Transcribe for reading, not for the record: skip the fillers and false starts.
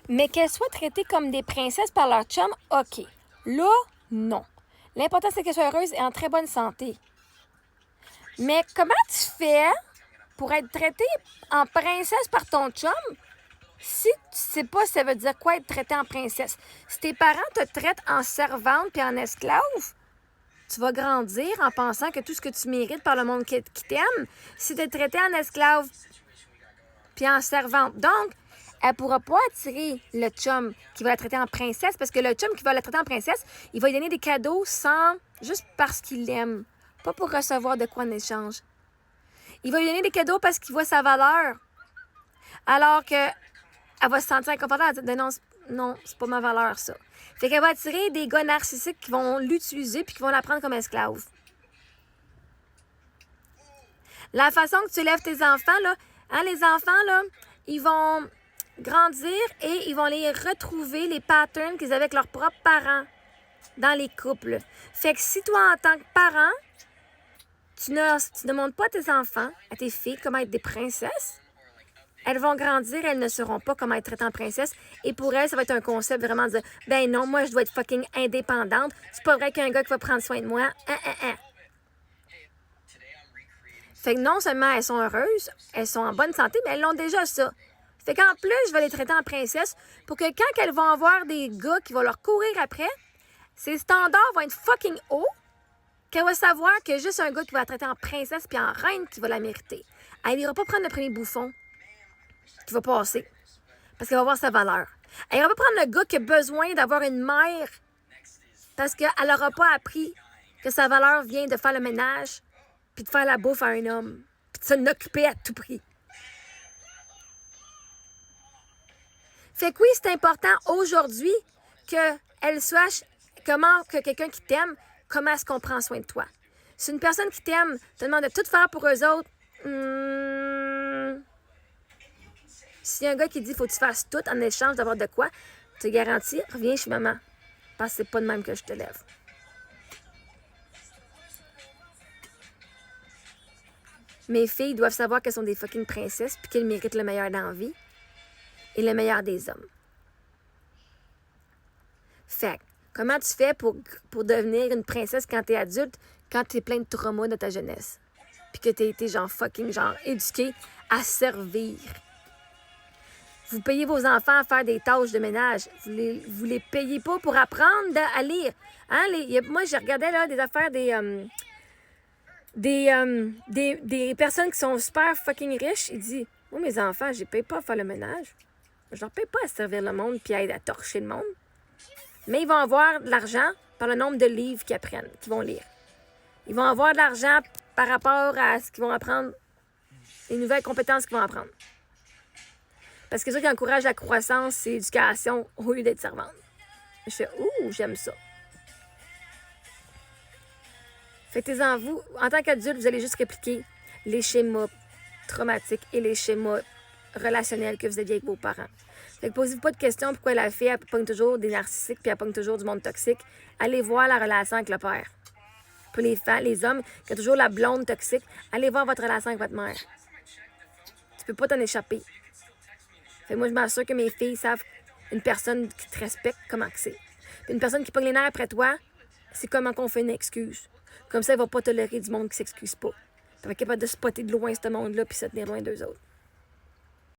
Mais qu'elles soient traitées comme des princesses par leur chum, OK. Là, non. L'important, c'est qu'elles soient heureuses et en très bonne santé. Mais comment tu fais pour être traitée en princesse par ton chum si tu sais pas ça veut dire quoi être traitée en princesse? Si tes parents te traitent en servante puis en esclave, tu vas grandir en pensant que tout ce que tu mérites par le monde qui t'aime, c'est d'être traité en esclave puis en servante. Donc, elle ne pourra pas attirer le chum qui va la traiter en princesse parce que le chum qui va la traiter en princesse, il va lui donner des cadeaux juste parce qu'il l'aime, pas pour recevoir de quoi en échange. Il va lui donner des cadeaux parce qu'il voit sa valeur. Alors que elle va se sentir inconfortable. Elle va dire non, c'est pas ma valeur, ça. Fait qu'elle va attirer des gars narcissiques qui vont l'utiliser puis qui vont la prendre comme esclave. La façon que tu élèves tes enfants, là, les enfants, là, ils vont grandir et ils vont les retrouver, les patterns qu'ils avaient avec leurs propres parents dans les couples. Fait que si toi, en tant que parent, tu ne montres pas à tes enfants, à tes filles, comment être des princesses, elles vont grandir, elles ne sauront pas comment être traitées en princesse. Et pour elles, ça va être un concept vraiment de dire, ben non, moi, je dois être fucking indépendante. C'est pas vrai qu'un gars qui va prendre soin de moi. Fait que non seulement elles sont heureuses, elles sont en bonne santé, mais elles l'ont déjà ça. Fait qu'en plus, je vais les traiter en princesse pour que quand elles vont avoir des gars qui vont leur courir après, ses standards vont être fucking hauts, qu'elle va savoir qu'il y a juste un gars qui va la traiter en princesse puis en reine qui va la mériter. Elle n'ira pas prendre le premier bouffon qui va passer parce qu'elle va voir sa valeur. Elle n'ira pas prendre le gars qui a besoin d'avoir une mère parce qu'elle n'aura pas appris que sa valeur vient de faire le ménage puis de faire la bouffe à un homme puis de s'en occuper à tout prix. Fait que oui, c'est important aujourd'hui qu'elle sache comment que quelqu'un qui t'aime, comment est-ce qu'on prend soin de toi. Si une personne qui t'aime te demande de tout faire pour eux autres, s'il y a un gars qui dit « faut que tu fasses tout en échange d'avoir de quoi », tu te garantis, reviens chez maman. Parce que c'est pas de même que je te lève. Mes filles doivent savoir qu'elles sont des fucking princesses puis qu'elles méritent le meilleur dans la vie et le meilleur des hommes. Fait que, comment tu fais pour devenir une princesse quand t'es adulte, quand t'es plein de traumas de ta jeunesse? Puis que t'as été éduqué à servir. Vous payez vos enfants à faire des tâches de ménage. Vous les payez pas pour apprendre à lire. Moi, je regardais là, des affaires des personnes qui sont super fucking riches. Ils disent, moi, mes enfants, je les paye pas à faire le ménage. Je leur paye pas à servir le monde puis à torcher le monde. Mais ils vont avoir de l'argent par le nombre de livres qu'ils apprennent, qu'ils vont lire. Ils vont avoir de l'argent par rapport à ce qu'ils vont apprendre, les nouvelles compétences qu'ils vont apprendre. Parce que c'est ça qui encourage la croissance et l'éducation au lieu d'être servante. Je fais, j'aime ça. Fait que vous, en tant qu'adulte, vous allez juste répliquer les schémas traumatiques et les schémas relationnels que vous aviez avec vos parents. Fait que posez-vous pas de questions pourquoi la fille, elle pogne toujours des narcissiques puis elle pogne toujours du monde toxique. Allez voir la relation avec le père. Pour les hommes qui ont toujours la blonde toxique, allez voir votre relation avec votre mère. Tu peux pas t'en échapper. Fait que moi, je m'assure que mes filles savent une personne qui te respecte, comment que c'est. Puis une personne qui pogne les nerfs après toi, c'est comment qu'on fait une excuse. Comme ça, elle va pas tolérer du monde qui s'excuse pas. Elle va être capable de spotter de loin ce monde-là puis se tenir loin d'eux autres.